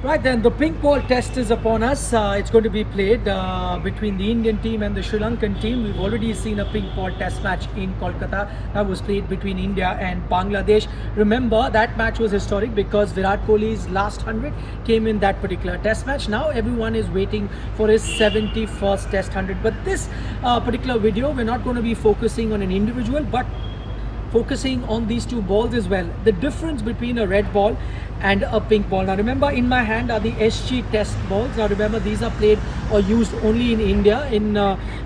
Right then, the pink ball test is upon us. It's going to be played between the Indian team and the Sri Lankan team. We've already seen a pink ball test match in Kolkata that was played between India and Bangladesh. Remember, that match was historic because Virat Kohli's last 100 came in that particular test match. Now everyone is waiting for his 71st test 100. But this particular video, we're not going to be focusing on an individual, but focusing on these two balls as well. The difference between a red ball and a pink ball. Now remember, in my hand are the SG test balls. Now remember, these are played or used only in India.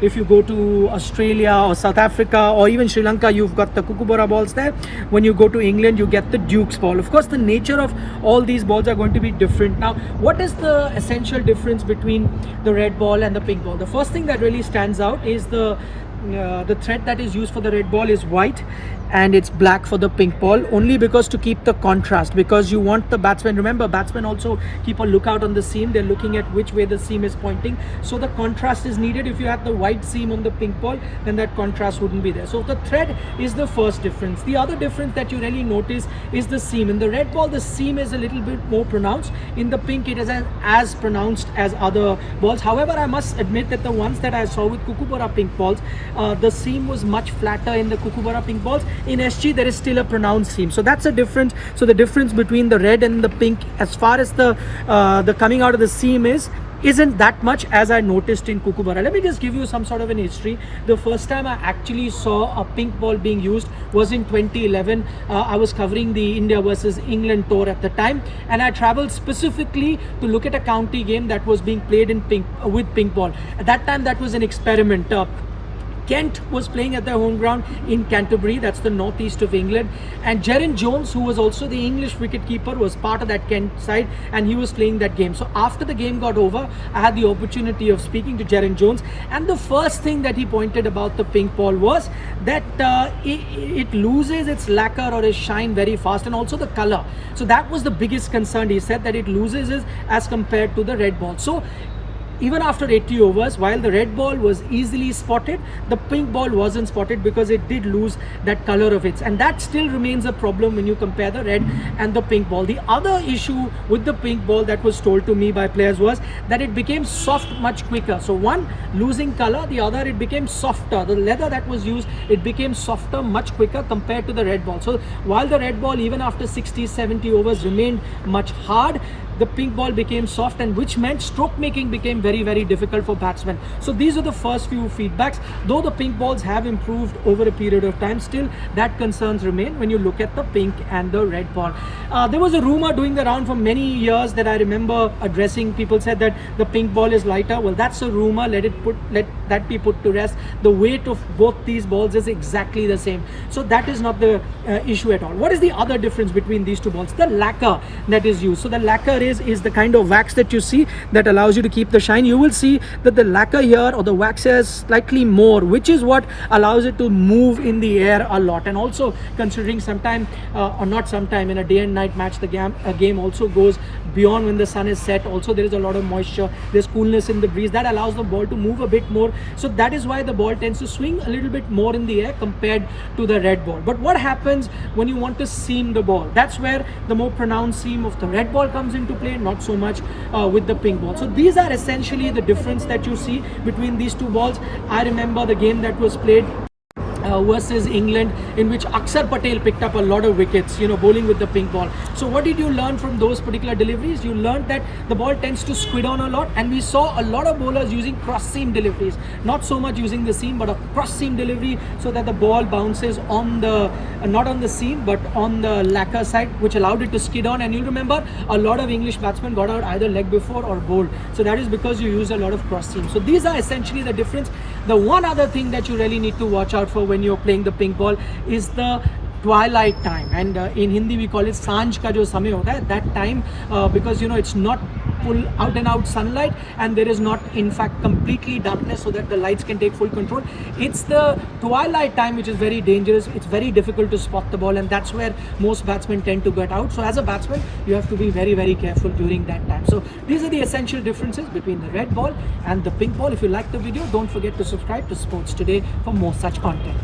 If you go to Australia or South Africa or even Sri Lanka, you've got the Kookaburra balls there. When you go to England, you get the Duke's ball. Of course, the nature of all these balls are going to be different. Now, what is the essential difference between the red ball and the pink ball? The first thing that really stands out is the thread that is used for the red ball is white and it's black for the pink ball, only because to keep the contrast, because you want the batsman, remember batsmen also keep a lookout on the seam, they're looking at which way the seam is pointing, so the contrast is needed. If you had the white seam on the pink ball, then that contrast wouldn't be there. So the thread is the first difference. The other difference that you really notice is the seam. In the red ball, the seam is a little bit more pronounced. In the pink, it isn't as pronounced as other balls. However, I must admit that the ones that I saw with Kookaburra pink balls, the seam was much flatter in the Kookaburra pink balls. In SG, there is still a pronounced seam, so that's a difference. So the difference between the red and the pink, as far as the coming out of the seam isn't that much as I noticed in Kookaburra. Let me just give you some sort of an history. The first time I actually saw a pink ball being used was in 2011. I was covering the India versus England tour at the time, and I traveled specifically to look at a county game that was being played in pink with pink ball. At that time, that was an experiment. Kent was playing at their home ground in Canterbury, that's the northeast of England, and Jaren Jones, who was also the English wicketkeeper, was part of that Kent side, and he was playing that game. So after the game got over, I had the opportunity of speaking to Jaren Jones, and the first thing that he pointed about the pink ball was that it loses its lacquer or its shine very fast, and also the color. So that was the biggest concern. He said that it loses it as compared to the red ball. So even after 80 overs, while the red ball was easily spotted, the pink ball wasn't spotted because it did lose that color of its, and that still remains a problem when you compare the red and the pink ball. The other issue with the pink ball that was told to me by players was that it became soft much quicker. So one, losing color, the other, it became softer. The leather that was used, it became softer much quicker compared to the red ball. So while the red ball, even after 60, 70 overs, remained much hard, the pink ball became soft, and which meant stroke making became very, very difficult for batsmen. So these are the first few feedbacks. Though the pink balls have improved over a period of time, still that concerns remain when you look at the pink and the red ball. There was a rumor doing the round for many years that I remember addressing. People said that the pink ball is lighter. Well, that's a rumor. Let that be put to rest. The weight of both these balls is exactly the same. So that is not the issue at all. What is the other difference between these two balls? The lacquer that is used. So the lacquer is the kind of wax that you see that allows you to keep the shine. You will see that the lacquer here, or the wax here, is slightly more, which is what allows it to move in the air a lot. And also, considering sometime or not sometime, in a day and night match, the game also goes beyond when the sun is set. Also, there is a lot of moisture, there's coolness in the breeze that allows the ball to move a bit more. So that is why the ball tends to swing a little bit more in the air compared to the red ball. But what happens when you want to seam the ball? That's where the more pronounced seam of the red ball comes into play, not so much with the pink ball. So these are essentially the difference that you see between these two balls. I remember the game that was played versus England, in which Akshar Patel picked up a lot of wickets, bowling with the pink ball. So what did you learn from those particular deliveries? You learned that the ball tends to squid on a lot, and we saw a lot of bowlers using cross seam deliveries, not so much using the seam, but a cross seam delivery, so that the ball bounces on the not on the seam but on the lacquer side, which allowed it to skid on. And you remember, a lot of English batsmen got out either leg before or bowled, so that is because you use a lot of cross seam. So these are essentially the difference. The one other thing that you really need to watch out for when you're playing the pink ball is the twilight time, and in Hindi we call it Sanj ka jo samay hota hai, that time, because it's not full out and out sunlight, and there is not in fact completely darkness so that the lights can take full control. It's the twilight time which is very dangerous. It's very difficult to spot the ball, and that's where most batsmen tend to get out. So as a batsman, you have to be very, very careful during that time. So these are the essential differences between the red ball and the pink ball. If you like the video, don't forget to subscribe to Sports Today for more such content.